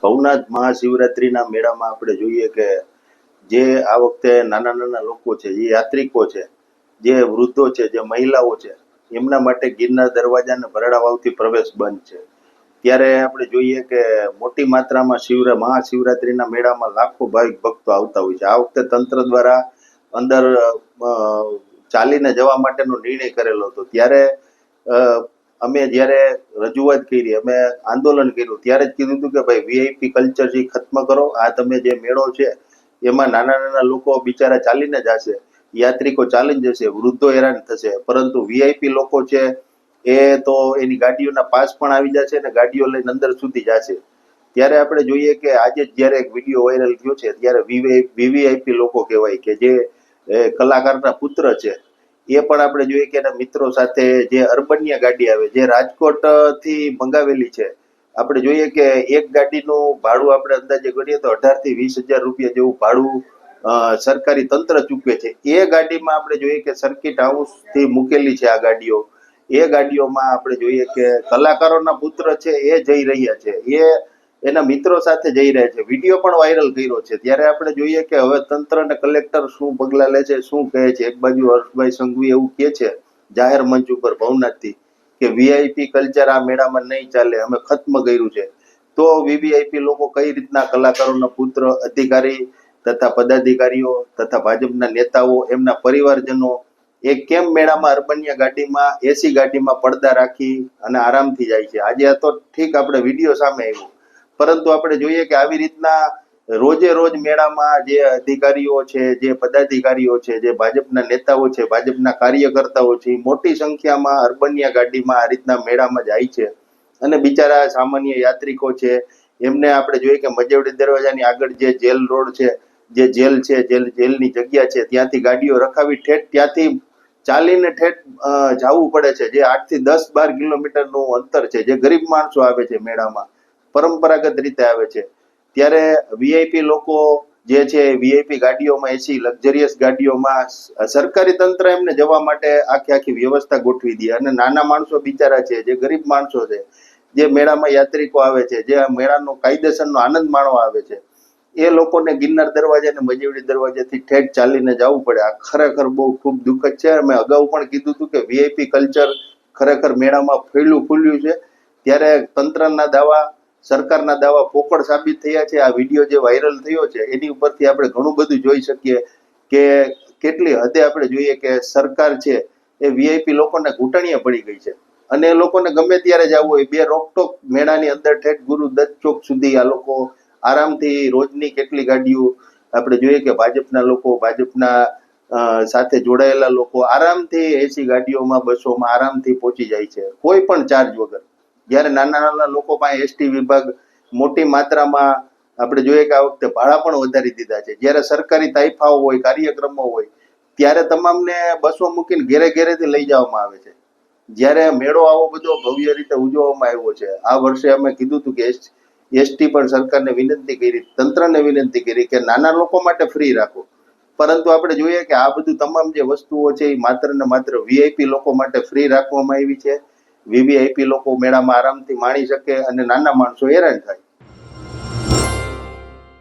ભવનાથ મહાશિવરાત્રિના મેળામાં આપણે જોઈએ કે જે આ વખતે નાના નાના લોકો છે, જે યાત્રિકો છે, જે વૃદ્ધો છે, જે મહિલાઓ છે, એમના માટે ગિરનાર દરવાજા અને ભરાડા વાવથી પ્રવેશ બંધ છે. ત્યારે આપણે જોઈએ કે મોટી માત્રામાં મહાશિવરાત્રિના મેળામાં લાખો ભાવિક ભક્તો આવતા હોય છે. આ વખતે તંત્ર દ્વારા અંદર ચાલીને જવા માટેનો નિર્ણય કરેલો હતો. ત્યારે અમે જ્યારે રજૂઆત કરી, અમે આંદોલન કર્યું, ત્યારે જ કીધું હતું કે ભાઈ વીઆઈપી કલ્ચર જે ખત્મ કરો. આ તમે જે મેળો છે એમાં નાના નાના લોકો બિચારા ચાલીને જશે, યાત્રિકો ચાલીને જશે, વૃદ્ધો હેરાન થશે, પરંતુ વીઆઈપી લોકો છે એ તો એની ગાડીઓના પાસ પણ આવી જશે અને ગાડીઓ લઈને અંદર સુધી જશે. ત્યારે આપણે જોઈએ કે આજે જ્યારે એક વિડીયો વાયરલ થયો છે, ત્યારે વીવીઆઈપી લોકો કહેવાય કે જે કલાકારના પુત્ર છે, એ પણ આપણે જોઈએ કે એના મિત્રો સાથે જે અર્બનિયા ગાડી આવે, જે રાજકોટ થી મંગાવેલી છે, આપણે જોઈએ કે એક ગાડીનું ભાડું આપણે અંદાજે ગણીએ તો 18 થી 20,000 રૂપિયા જેવું ભાડું સરકારી તંત્ર ચૂકવે છે. એ ગાડીમાં આપણે જોઈએ કે સર્કિટ હાઉસ થી મૂકેલી છે આ ગાડીઓ. એ ગાડીઓમાં આપણે જોઈએ કે કલાકારોના પુત્ર છે એ જઈ રહ્યા છે, એ એના મિત્રો સાથે જઈ રહ્યા છે. વિડીયો પણ વાયરલ કર્યો છે. ત્યારે આપણે જોઈએ કે હવે તંત્ર અને કલેક્ટર શું પગલા લે છે, શું કહે છે. એક બાજુ હર્ષભાઈ સંઘવી એવું કહે છે જાહેર મંચ ઉપર ભવનાથથી કે વીઆઈપી કલ્ચર આ મેળામાં નહીં ચાલે, અમે ખત્મ કર્યું છે. તો વીવીઆઈપી લોકો કઈ રીતના કલાકારોના પુત્ર, અધિકારી તથા પદાધિકારીઓ તથા ભાજપના નેતાઓ, એમના પરિવારજનો એ કેમ મેળામાં અર્બનિયા ગાડીમાં, એસી ગાડીમાં પડદા રાખી અને આરામથી જાય છે? આજે આ તો ઠીક આપણે વિડીયો સામે આવ્યો, પરંતુ આપણે જોઈએ કે આવી રીતના રોજે રોજ મેળામાં જે અધિકારીઓ છે, જે પદાધિકારીઓ છે, જે ભાજપના નેતાઓ છે, ભાજપના કાર્યકર્તાઓ છે, મોટી સંખ્યામાં અર્બનિયા ગાડીમાં આ રીતના મેળામાં જાય છે અને બિચારા સામાન્ય યાત્રિકો છે એમને આપણે જોઈએ કે મજેવડી દરવાજાની આગળ જે જેલ રોડ છે, જે જેલ છે, જેલની જગ્યા છે, ત્યાંથી ગાડીઓ રખાવી ઠેઠ ત્યાંથી ચાલીને ઠેઠ જવું પડે છે. જે 8 થી 10-12 કિલોમીટરનું અંતર છે. જે ગરીબ માણસો આવે છે મેળામાં, પરંપરાગત રીતે આવે છે, ત્યારે વીઆઈપી લોકો જે છે વીઆઈપી ગાડીઓમાં, એસી લક્ઝરિયસ ગાડીઓમાં સરકારી તંત્ર એમને જવા માટે આખી વ્યવસ્થા ગોઠવી દે અને નાના માણસો બિચારા છે, જે ગરીબ માણસો છે, જે મેળામાં યાત્રિકો આવે છે, જે આ મેળાનો કાયદેસરનો આનંદ માણવા આવે છે, એ લોકોને ગિરનાર દરવાજા અને મજેવડી દરવાજાથી ઠેઠ ચાલીને જવું પડે. આ ખરેખર બહુ ખૂબ દુઃખદ છે. અમે અગાઉ પણ કીધું હતું કે વીઆઈપી કલ્ચર ખરેખર મેળામાં ફૂલ્યું છે. ત્યારે તંત્રના દાવા, સરકારના દાવા પોકળ સાબિત થયા છે. આ વિડીયો જે વાયરલ થયો છે એની ઉપરથી આપણે ઘણું બધું જોઈ શકીએ કે કેટલી હદે આપણે જોઈએ કે સરકાર છે એ વીઆઈપી લોકોને ઘૂંટણીએ પડી ગઈ છે અને એ લોકોને ગમે ત્યારે જવું હોય, બે રોકટોક મેળાની અંદર ઠેઠ ગુરુ દત્ત ચોક સુધી આ લોકો આરામથી, રોજની કેટલી ગાડીઓ આપણે જોઈએ કે ભાજપના લોકો, ભાજપના સાથે જોડાયેલા લોકો આરામથી એસી ગાડીઓમાં, બસોમાં આરામથી પહોંચી જાય છે, કોઈ પણ ચાર્જ વગર. જ્યારે નાના નાના લોકો પાસે એસટી વિભાગ મોટી માત્રામાં આપણે જોઈએ કે આ વખતે ભાડા પણ વધારી દીધા છે. જ્યારે સરકારી તાઇફાઓ હોય, કાર્યક્રમો હોય, ત્યારે તમામને બસો મૂકીને ઘેરે ઘેરેથી લઈ જવામાં આવે છે. જ્યારે મેળો આવો બધો ભવ્ય રીતે ઉજવવામાં આવ્યો છે, આ વર્ષે અમે કીધું હતું કે એસટી પણ સરકારને વિનંતી કરી, તંત્રને વિનંતી કરી કે નાના લોકો માટે ફ્રી રાખો, પરંતુ આપણે જોઈએ કે આ બધું તમામ જે વસ્તુઓ છે એ માત્ર ને માત્ર વીઆઈપી લોકો માટે ફ્રી રાખવામાં આવી છે. વીવીઆઈપી લોકો મેળામાં આરામથી માણી શકે અને નાના માણસો હેરાન થાય.